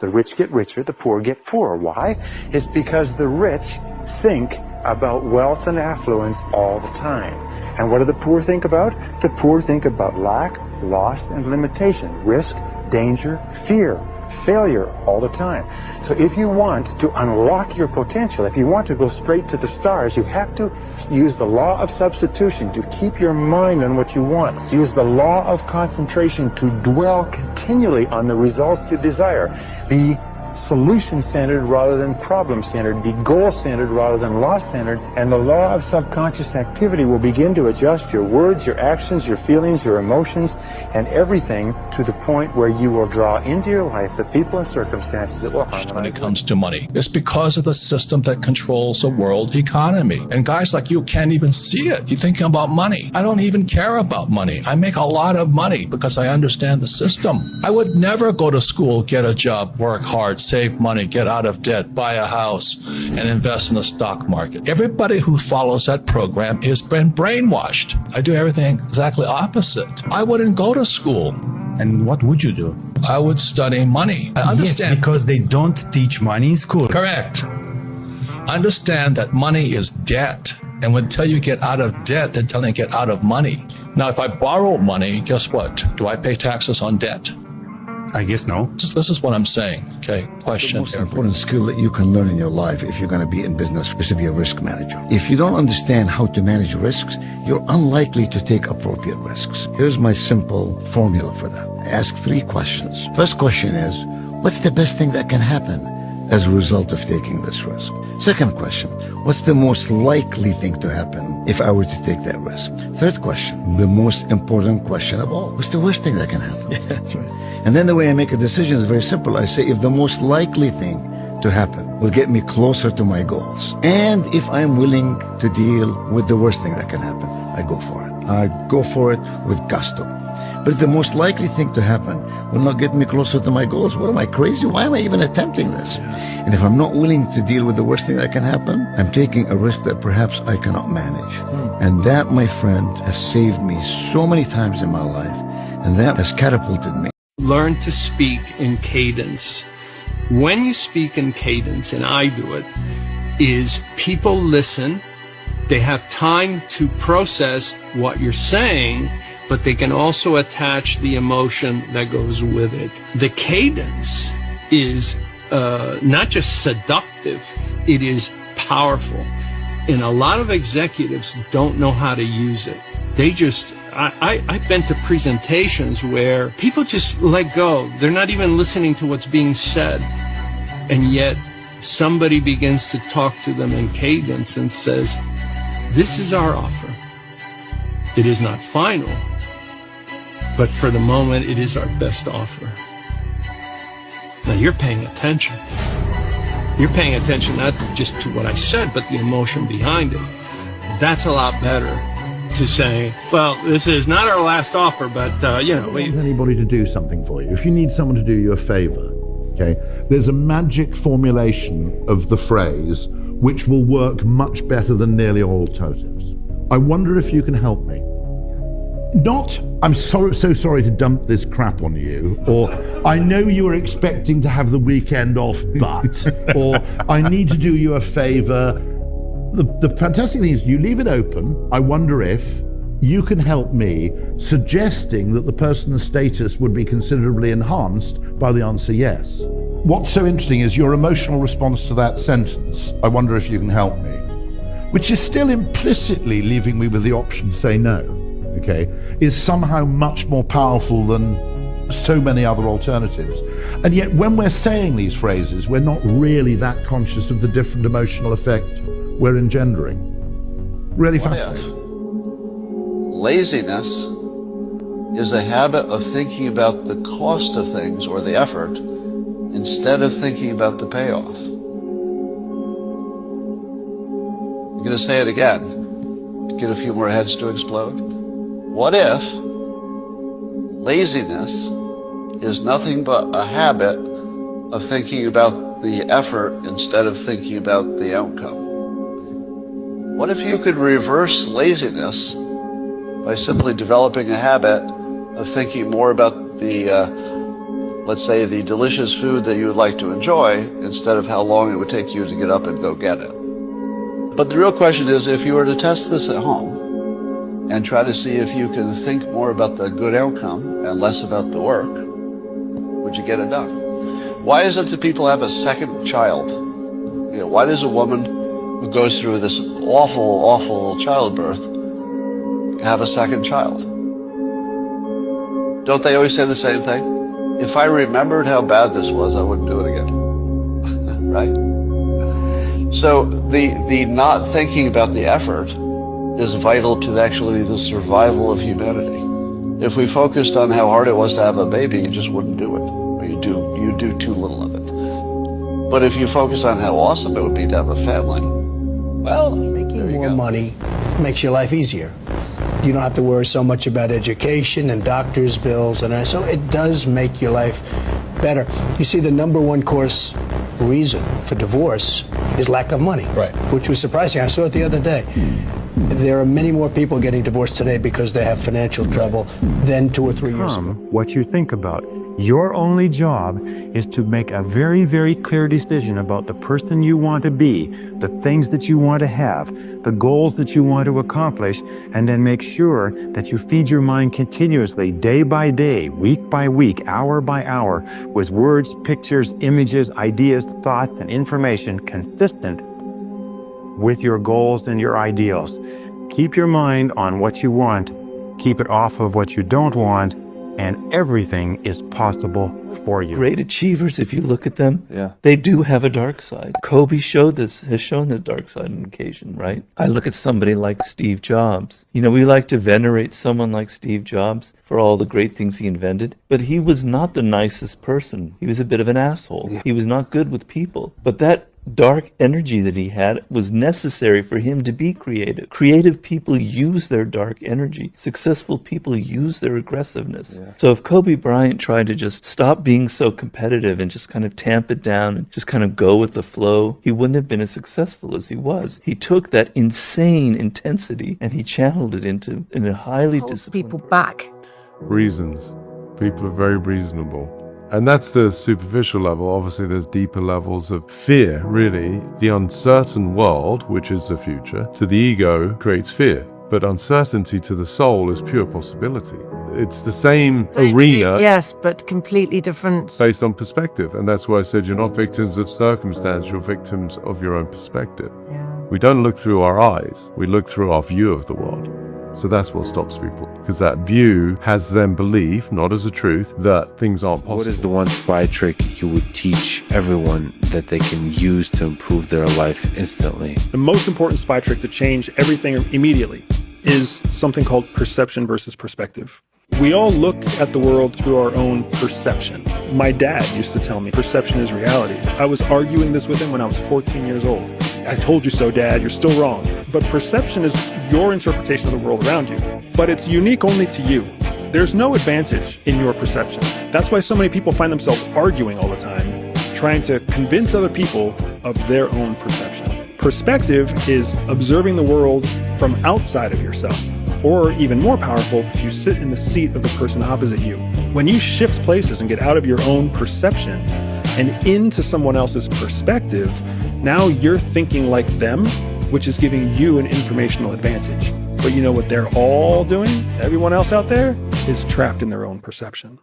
The rich get richer, the poor get poorer. Why? It's because the rich think about wealth and affluence all the time. And what do the poor think about? The poor think about lack, loss, and limitation, risk, danger, fear, failure all the time. So if you want to unlock your potential, if you want to go straight to the stars, you have to use the law of substitution to keep your mind on what you want. Use the law of concentration to dwell continually on the results you desire. Be solution-centered rather than problem-centered. Be goal-centered rather than loss-centered. And the law of subconscious activity will begin to adjust your words, your actions, your feelings, your emotions, and everything to the point where you will draw into your life the people and circumstances that will harmonize. When it comes to money, it's because of the system that controls the world economy. And guys like you can't even see it. You're thinking about money. I don't even care about money. I make a lot of money because I understand the system. I would never go to school, get a job, work hard, save money, get out of debt, buy a house, and invest in the stock market. Everybody who follows that program has been brainwashed. I do everything exactly opposite. I wouldn't go to school. And what would you do? I would study money. I understand. Yes, because they don't teach money in schools. Correct. Understand that money is debt. And until you get out of debt, they're telling you to get out of money. Now, if I borrow money, guess what? Do I pay taxes on debt? I guess no. This is what I'm saying. Okay, question. The most important skill that you can learn in your life if you're going to be in business is to be a risk manager. If you don't understand how to manage risks, you're unlikely to take appropriate risks. Here's my simple formula for that. Ask 3 questions. First question is, what's the best thing that can happen as a result of taking this risk? Second question, what's the most likely thing to happen if I were to take that risk? Third question, the most important question of all, what's the worst thing that can happen? Yeah, that's right. And then the way I make a decision is very simple. I say, if the most likely thing to happen will get me closer to my goals, and if I'm willing to deal with the worst thing that can happen, I go for it. I go for it with gusto. But if the most likely thing to happen will not get me closer to my goals, what am I, crazy? Why am I even attempting this? Yes. And if I'm not willing to deal with the worst thing that can happen, I'm taking a risk that perhaps I cannot manage. And that, my friend, has saved me so many times in my life, and that has catapulted me. Learn to speak in cadence. When you speak in cadence, and I do it, is people listen, they have time to process what you're saying, but they can also attach the emotion that goes with it. The cadence is not just seductive, it is powerful. And a lot of executives don't know how to use it. They just, I've been to presentations where people just let go. They're not even listening to what's being said. And yet somebody begins to talk to them in cadence and says, this is our offer. It is not final, but for the moment, it is our best offer. Now you're paying attention. You're paying attention not just to what I said, but the emotion behind it. That's a lot better to say, well, this is not our last offer, but, you know. If you want anybody to do something for you, if you need someone to do you a favor, okay, there's a magic formulation of the phrase which will work much better than nearly all alternatives. I wonder if you can help me. Not, I'm so sorry to dump this crap on you, or I know you were expecting to have the weekend off, but, or I need to do you a favor. The fantastic thing is you leave it open. I wonder if you can help me, suggesting that the person's status would be considerably enhanced by the answer yes. What's so interesting is your emotional response to that sentence, I wonder if you can help me, which is still implicitly leaving me with the option to say no, okay, is somehow much more powerful than so many other alternatives. And yet when we're saying these phrases, we're not really that conscious of the different emotional effect we're engendering. Really fascinating. Laziness is a habit of thinking about the cost of things or the effort instead of thinking about the payoff. I'm going to say it again to get a few more heads to explode. What if laziness is nothing but a habit of thinking about the effort instead of thinking about the outcome? What if you could reverse laziness by simply developing a habit of thinking more about the let's say, the delicious food that you would like to enjoy instead of how long it would take you to get up and go get it. But the real question is, if you were to test this at home and try to see if you can think more about the good outcome and less about the work, would you get it done? Why is it that people have a second child? You know, why does a woman who goes through this awful, awful childbirth have a second child? Don't they always say the same thing? If I remembered how bad this was, I wouldn't do it again. Right? So the not thinking about the effort is vital to actually the survival of humanity. If we focused on how hard it was to have a baby, you just wouldn't do it. Or you do too little of it. But if you focus on how awesome it would be to have a family, well, making more money makes your life easier. You don't have to worry so much about education and doctor's bills, and so it does make your life better. You see, the number one cause reason for divorce is lack of money, right? Which was surprising. I saw it the other day. There are many more people getting divorced today because they have financial trouble than 2 or 3 years ago. What you think about. Your only job is to make a very, very clear decision about the person you want to be, the things that you want to have, the goals that you want to accomplish, and then make sure that you feed your mind continuously, day by day, week by week, hour by hour, with words, pictures, images, ideas, thoughts, and information consistent with your goals and your ideals. Keep your mind on what you want, keep it off of what you don't want, and everything is possible for you. Great achievers, if you look at them, they do have a dark side. Kobe has shown the dark side on occasion, right? I look at somebody like Steve Jobs. You know, we like to venerate someone like Steve Jobs for all the great things he invented, but he was not the nicest person. He was a bit of an asshole. He was not good with people. But that dark energy that he had was necessary for him to be creative. Creative people use their dark energy. Successful people use their aggressiveness. So if Kobe Bryant tried to just stop being so competitive and just kind of tamp it down and just kind of go with the flow, he wouldn't have been as successful as he was. He took that insane intensity and he channeled it into a highly disciplined people back. Reasons. People are very reasonable. And that's the superficial level. Obviously, there's deeper levels of fear, really. The uncertain world, which is the future, to the ego creates fear. But uncertainty to the soul is pure possibility. It's the same arena. Yes, but completely different. Based on perspective. And that's why I said you're not victims of circumstance, you're victims of your own perspective. We don't look through our eyes, we look through our view of the world. So that's what stops people, because that view has them believe, not as a truth, that things aren't possible. What is the one spy trick you would teach everyone that they can use to improve their life instantly? The most important spy trick to change everything immediately is something called perception versus perspective. We all look at the world through our own perception. My dad used to tell me perception is reality. I was arguing this with him when I was 14 years old. I told you so, Dad, you're still wrong. But perception is your interpretation of the world around you. But it's unique only to you. There's no advantage in your perception. That's why so many people find themselves arguing all the time, trying to convince other people of their own perception. Perspective is observing the world from outside of yourself. Or even more powerful, you sit in the seat of the person opposite you. When you shift places and get out of your own perception and into someone else's perspective, now you're thinking like them, which is giving you an informational advantage. But you know what they're all doing? Everyone else out there is trapped in their own perception.